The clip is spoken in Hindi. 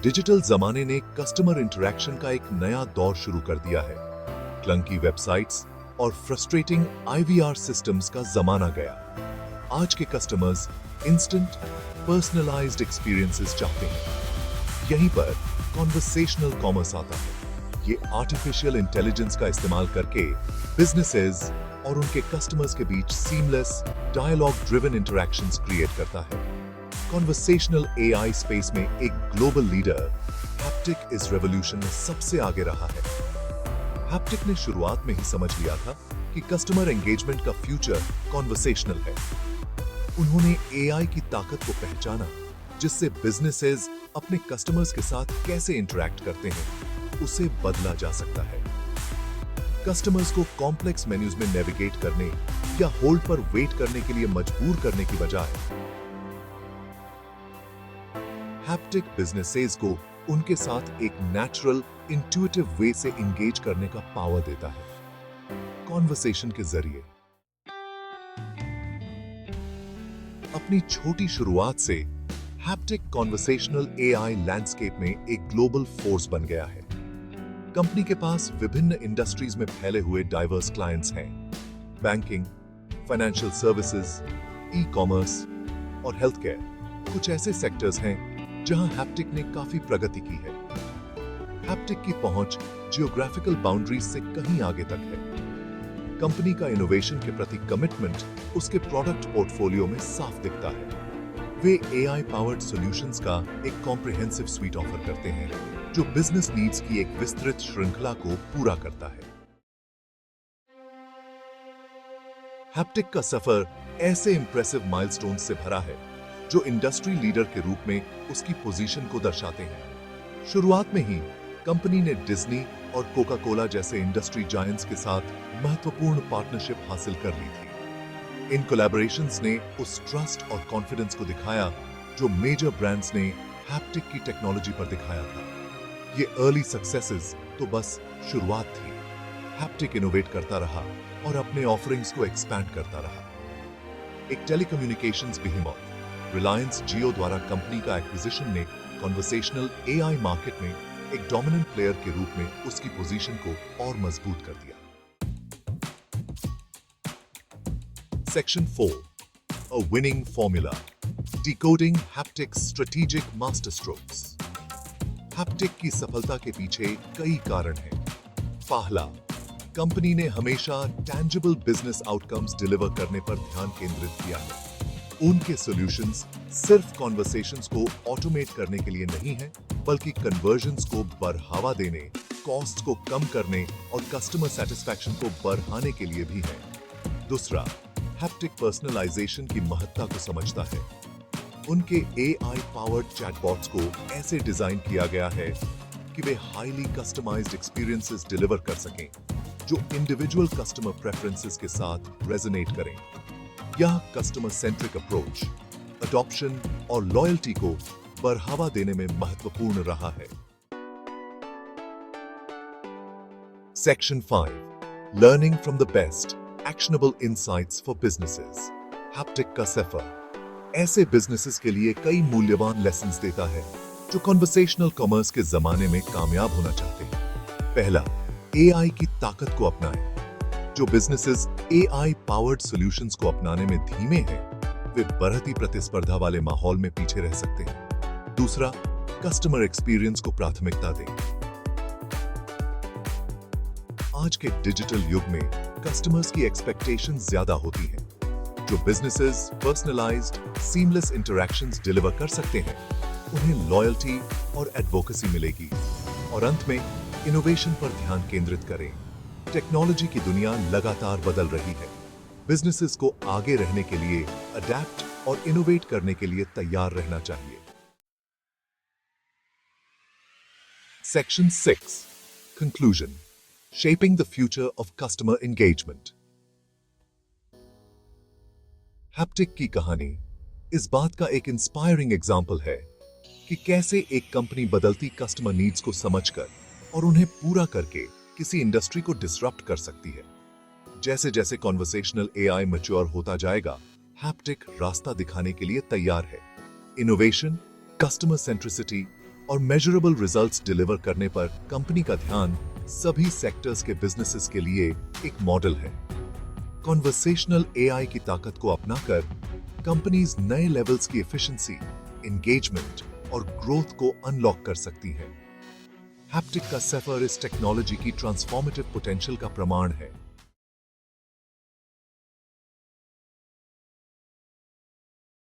डिजिटल जमाने ने कस्टमर इंटरेक्शन का एक नया दौर शुरू कर दिया है। क्लंकी वेबसाइट्स और फ्रस्ट्रेटिंग आईवीआर सिस्टम्स का जमाना गया। आज के कस्टमर्स इंस्टेंट पर्सनलाइज्ड एक्सपीरियंसेस चाहते हैं। यहीं पर कॉन्वर्सेशनल कॉमर्स आता है। ये आर्टिफिशियल इंटेलिजेंस का इस्तेमाल करके बिजनेसेस और उनके कस्टमर्स के बीच seamless dialogue driven interactions create करता है। कॉन्वर्सेशनल एआई स्पेस में एक ग्लोबल लीडर हैप्टिक इस रेवोल्यूशन में सबसे आगे रहा है। हैप्टिक ने शुरुआत में ही समझ लिया था कि कस्टमर एंगेजमेंट का फ्यूचर कॉन्वर्सेशनल है। उन्होंने एआई की ताकत को पहचाना, जिससे बिजनेसेस अपने कस्टमर्स के साथ कैसे इंटरैक्ट करते हैं उसे बदला जा सकता है। कस्टमर्स को कॉम्प्लेक्स मेन्यूज में नेविगेट करने या होल्ड पर वेट करने के लिए मजबूर करने की बजाय हैप्टिक बिजनेसेस को उनके साथ एक नेचुरल, इंट्यूटिव वे से इंगेज करने का पावर देता है। कॉन्वर्सेशन के जरिए अपनी छोटी शुरुआत से हैप्टिक कॉन्वर्सेशनल एआई लैंडस्केप में एक ग्लोबल फोर्स बन गया है। कंपनी के पास विभिन्न इंडस्ट्रीज में फैले हुए डाइवर्स क्लाइंट्स हैं। Banking, financial services, e commerce और हेल्थ केयर कुछ ऐसे सेक्टर्स हैं जहां हैप्टिक ने काफी प्रगति की है। हैप्टिक की पहुंच जियोग्राफिकल बाउंड्रीज से कहीं आगे तक है। कंपनी का इनोवेशन के प्रति कमिटमेंट उसके प्रोडक्ट पोर्टफोलियो में साफ दिखता है। वे एआई पावर्ड सॉल्यूशंस का एक कॉम्प्रिहेंसिव स्वीट ऑफर करते हैं जो बिजनेस नीड्स की एक विस्तृत श्रृंखला को पूरा करता है। हैप्टिक का सफर ऐसे इंप्रेसिव माइलस्टोन्स से भरा है जो इंडस्ट्री लीडर के रूप में उसकी पोजीशन को दर्शाते हैं। शुरुआत में ही कंपनी ने डिज्नी और कोका कोला जैसे इंडस्ट्री जायंट्स के साथ महत्वपूर्ण पार्टनरशिप हासिल कर ली थी। इन कोलैबोरेशंस ने उस ट्रस्ट और कॉन्फिडेंस को दिखाया जो मेजर ब्रांड्स ने हैप्टिक की टेक्नोलॉजी पर दिखाया था। ये अर्ली सक्सेसेस तो बस शुरुआत थी। हैप्टिक इनोवेट करता रहा और अपने ऑफरिंग्स को एक्सपैंड करता रहा। एक टेलीकम्युनिकेशंस बिहेमॉथ रिलायंस जियो द्वारा कंपनी का एक्विजिशन ने कॉन्वर्सेशनल एआई मार्केट में एक डोमिनेंट प्लेयर के रूप में उसकी पोजीशन को और मजबूत कर दिया। Section 4, a winning formula, decoding haptics strategic master strokes. Haptic की सफलता के पीछे कई कारण हैं। पहला, कंपनी ने हमेशा टैंजिबल बिजनेस आउटकम्स डिलीवर करने पर ध्यान केंद्रित किया है। उनके सॉल्यूशंस सिर्फ कॉन्वर्सेशंस को ऑटोमेट करने के लिए नहीं है, बल्कि कन्वर्जन्स को बढ़ावा देने, कॉस्ट को कम करने और कस्टमर सेटिस्फैक्शन को बढ़ाने के लिए भी है। दूसरा, हैप्टिक पर्सनलाइजेशन की महत्ता को समझता है। उनके एआई पावर्ड चैटबॉट्स को ऐसे डिजाइन किया गया है कि वे हाईली कस्टमाइज्ड एक्सपीरियंसेस डिलीवर कर सकें जो इंडिविजुअल कस्टमर प्रेफरेंसेस के साथ रेजोनेट करें। यह कस्टमर सेंट्रिक अप्रोच अडॉप्शन और लॉयल्टी को बढ़ावा देने में महत्वपूर्ण रहा है। Section 5, learning from the best actionable insights for businesses. Haptic का सफर ऐसे बिजनेसेस के लिए कई मूल्यवान लेसन्स देता है जो कॉन्वर्सेशनल कॉमर्स के जमाने में कामयाब होना चाहते हैं। पहला, एआई की ताकत को अपनाएं। जो बिजनेसेस एआई पावर्ड सॉल्यूशंस को अपनाने में धीमे हैं, वे बढ़ती प्रतिस्पर्धा वाले माहौल में पीछे रह सकते हैं। दूसरा, कस्टमर एक्सपीरियंस को प्राथमिकता दें। आज के डिजिटल युग में कस्टमर्स की एक्सपेक्टेशंस ज्यादा होती हैं। जो businesses personalised, seamless interactions deliver कर सकते हैं, उन्हें लॉयल्टी और एडवोकेसी मिलेगी। और अंत में, इनोवेशन पर ध्यान केंद्रित करें। टेक्नोलॉजी की दुनिया लगातार बदल रही है। बिजनेसेस को आगे रहने के लिए अडैप्ट और इनोवेट करने के लिए तैयार रहना चाहिए। Section 6, conclusion, shaping the future of customer engagement. Haptic की कहानी इस बात का एक इंस्पायरिंग एग्जाम्पल है कि कैसे एक कंपनी बदलती कस्टमर नीड्स को समझकर और उन्हें पूरा करके किसी इंडस्ट्री को डिसरप्ट कर सकती है। जैसे जैसे कॉन्वर्सेशनल एआई मैच्योर होता जाएगा, हैप्टिक रास्ता दिखाने के लिए तैयार है। इनोवेशन, कस्टमर सेंट्रिसिटी और मेजरेबल रिजल्ट्स डिलीवर करने पर कंपनी का ध्यान सभी सेक्टर्स के बिजनेसेस के लिए एक मॉडल है। कॉन्वर्सेशनल एआई की ताकत को अपनाकर कंपनीज नए लेवल्स की एफिशिएंसी, एंगेजमेंट और ग्रोथ को अनलॉक कर सकती है। हैप्टिक का सेफर इस टेक्नोलॉजी की ट्रांसफॉर्मेटिव पोटेंशियल का प्रमाण है।